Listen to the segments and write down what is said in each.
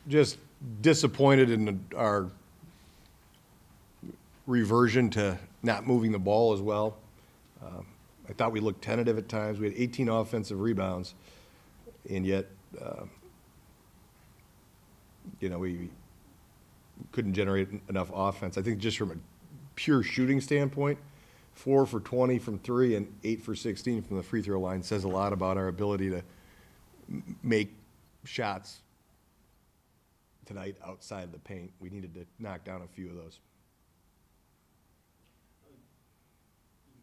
Just disappointed in our reversion to not moving the ball as well. I thought we looked tentative at times. We had 18 offensive rebounds, and yet, we couldn't generate enough offense. I think just from a pure shooting standpoint, 4 for 20 from three and 8 for 16 from the free throw line says a lot about our ability to make shots tonight outside the paint. We needed to knock down a few of those.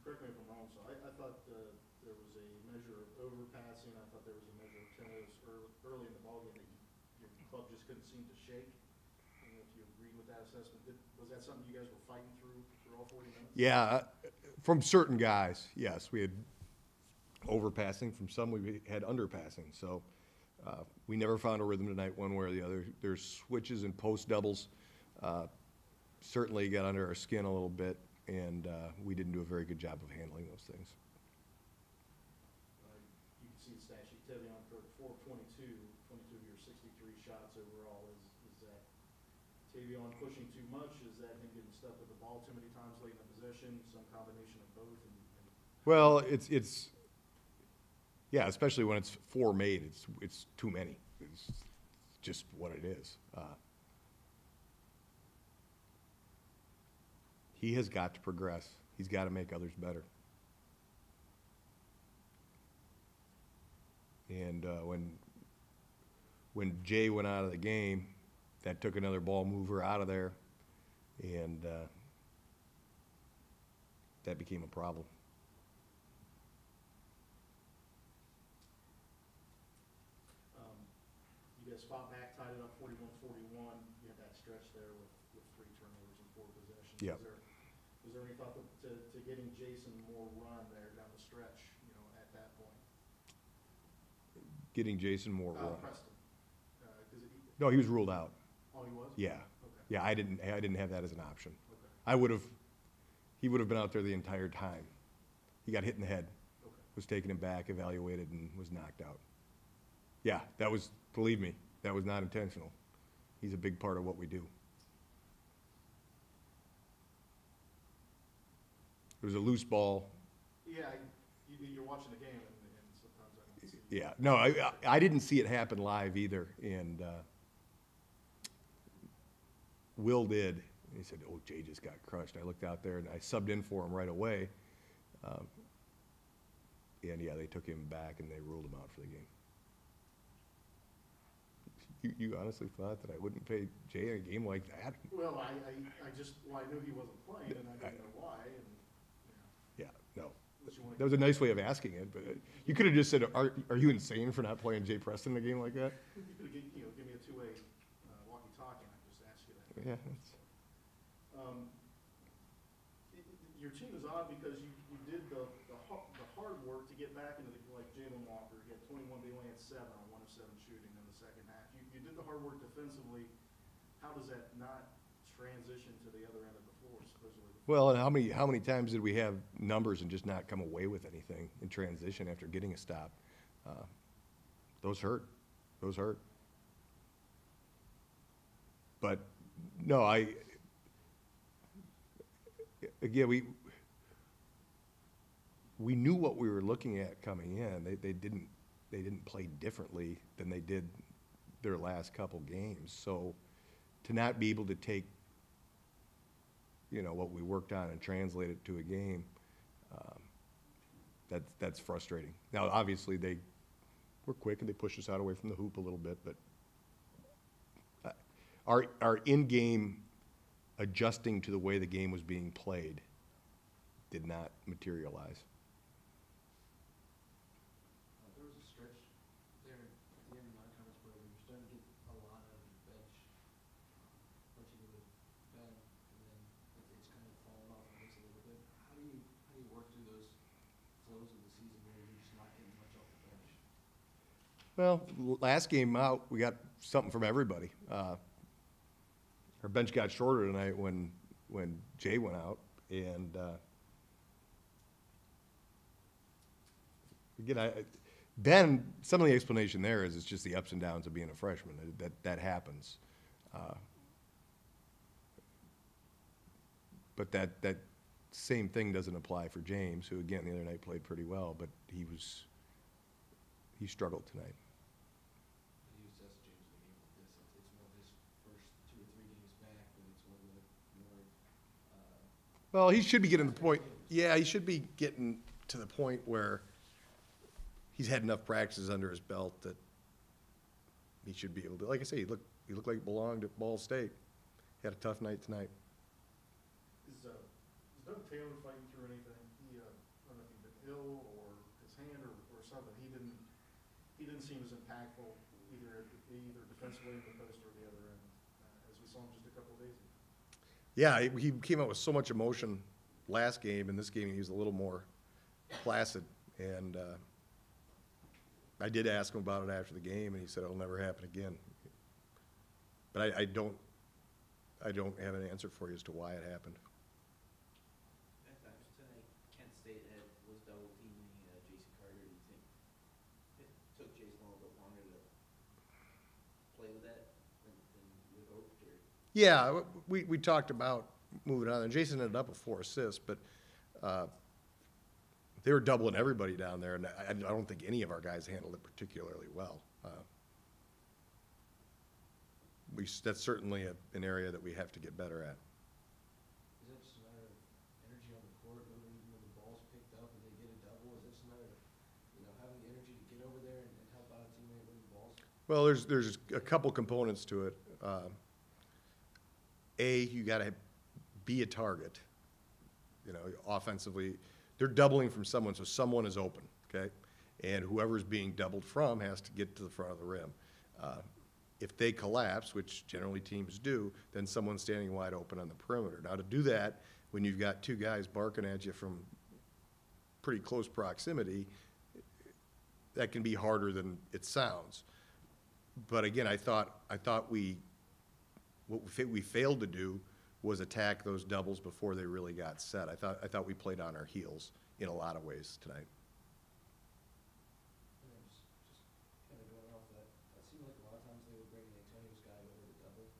Correct me if I'm wrong, so I thought there was a measure of overpassing. I thought there was a measure of tenderness early in the ballgame that your club just couldn't seem to shake. I don't know if you agreed with that assessment. Was that something you guys were fighting through for all 40 minutes? Yeah, from certain guys, yes. We had overpassing. From some, we had underpassing. So we never found a rhythm tonight one way or the other. There's switches and post doubles. Certainly got under our skin a little bit, and we didn't do a very good job of handling those things. You can see the stat sheet. Tevion for 4 of 22 of your 63 shots overall. Is that Tevion pushing too much? Is that him getting stuck with the ball too many times late in the possession? Some combination of both? Well, it's yeah, especially when it's 4 made, it's too many. It's just what it is. He has got to progress. He's got to make others better. And when Jay went out of the game, that took another ball mover out of there, and that became a problem. You guys fought back, tied it up 41-41. You had that stretch there with 3 turnovers and 4 possessions. Yep. Was there any thought to getting Jason more run there down the stretch, at that point? Getting Jason more run. Preston. No, he was ruled out. Oh, he was? Yeah. Okay. Yeah, I didn't have that as an option. Okay. He would have been out there the entire time. He got hit in the head, Okay. was taken back, evaluated, and was knocked out. Yeah, that was, believe me, that was not intentional. He's a big part of what we do. It was a loose ball. Yeah, you're watching the game, and sometimes I don't see. Yeah, no, I didn't see it happen live either, and Will did. He said, "Oh, Jay just got crushed." I looked out there, and I subbed in for him right away. And yeah, they took him back, and they ruled him out for the game. You honestly thought that I wouldn't pay Jay in a game like that? Well, I knew he wasn't playing, and I didn't know why, and, Yeah, no. unless you want That was a nice way of asking it, but you could have just said, are you insane for not playing Jay Preston in a game like that? you could give me a two-way walkie-talkie, and I just ask you that. Yeah. Your team is odd because you did the hard work to get back into like Jalen Walker. He had 21, but he only had 7 on 1 of 7 shooting in the second half. You did the hard work defensively. How does that not transition to the other end of the floor, supposedly? Well, and how many times did we have numbers and just not come away with anything in transition after getting a stop? Those hurt. Those hurt. But no, again, we knew what we were looking at coming in. They didn't play differently than they did their last couple games. So to not be able to take what we worked on and translate it to a game, that's frustrating. Now, obviously, they were quick and they pushed us out away from the hoop a little bit, but our in-game adjusting to the way the game was being played did not materialize. There was a stretch there at the end of my comments where we were starting to get a lot out of the bench, what you would have been, and then it's kind of fallen off the base a little bit. How do you work through those flows of the season where you're just not getting much off the bench? Well, last game out, we got something from everybody. Our bench got shorter tonight when Jay went out, and again, Ben, some of the explanation there is it's just the ups and downs of being a freshman. That happens. But that same thing doesn't apply for James, who again the other night played pretty well, but he struggled tonight. You assess James in a game like this, it's more his first 2 or 3 games back, and it's one of the more, Well, he should be getting to the point. Yeah, he should be getting to the point where he's had enough practices under his belt that he should be able to. Like I say, he looked like he belonged at Ball State. He had a tough night tonight. Is Doug Taylor fighting through anything? He, I don't know if he'd been ill or his hand or something. He didn't seem as impactful either defensively in the post or the other end as we saw him just a couple of days ago. Yeah, he came out with so much emotion last game. In this game, he was a little more placid. And I did ask him about it after the game, and he said it'll never happen again. But I don't have an answer for you as to why it happened. At times tonight, Kent State was double teaming Jason Carter. Do you think it took Jason a little bit longer to play with that than you would hoped? Or? Yeah, we talked about moving on, and Jason ended up with 4 assists, but they were doubling everybody down there, and I don't think any of our guys handled it particularly well. That's certainly an area that we have to get better at. is that just a matter of energy on the court, when the ball's picked up and they get a double? Is it just a matter of, having the energy to get over there and help out a teammate with the balls? Well, there's a couple components to it. You got to be a target. Offensively, they're doubling from someone, so someone is open, okay? And whoever's being doubled from has to get to the front of the rim. If they collapse, which generally teams do, then someone's standing wide open on the perimeter. Now, to do that, when you've got 2 guys barking at you from pretty close proximity, that can be harder than it sounds. But again, I thought what we failed to do was attack those doubles before they really got set. I thought we played on our heels in a lot of ways tonight. And then just kind of going off that, it seemed like a lot of times they would bring Antonio's guy over to double,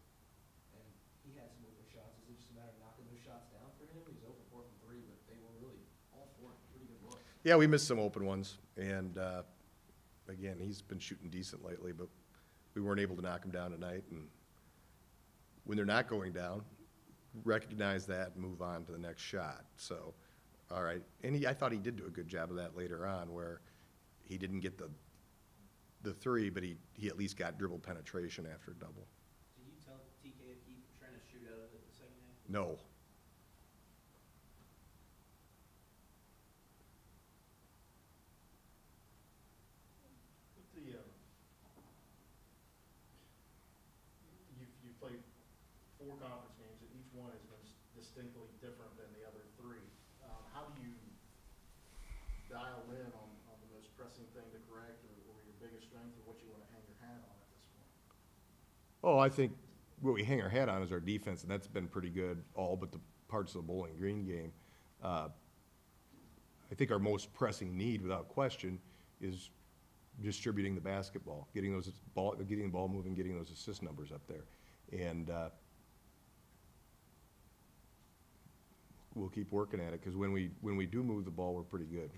and he had some open shots. Is it just a matter of knocking those shots down for him? He's open 4 from 3, but they were really all 4 pretty good looks. Yeah, we missed some open ones, and again, he's been shooting decent lately, but we weren't able to knock him down tonight. And when they're not going down, recognize that and move on to the next shot. So, all right. And I thought he did do a good job of that later on, where he didn't get the 3, but he at least got dribble penetration after a double. Did you tell TK to keep trying to shoot out of it the second half? No. You've played 4 conference games, and each one has been distinctly different than the other 3. How do you dial in on the most pressing thing to correct, or your biggest strength, or what you want to hang your hat on at this point? Oh, I think what we hang our hat on is our defense, and that's been pretty good all but the parts of the Bowling Green game. I think our most pressing need, without question, is distributing the basketball, getting the ball moving, getting those assist numbers up there. And we'll keep working at it, because when we do move the ball, we're pretty good.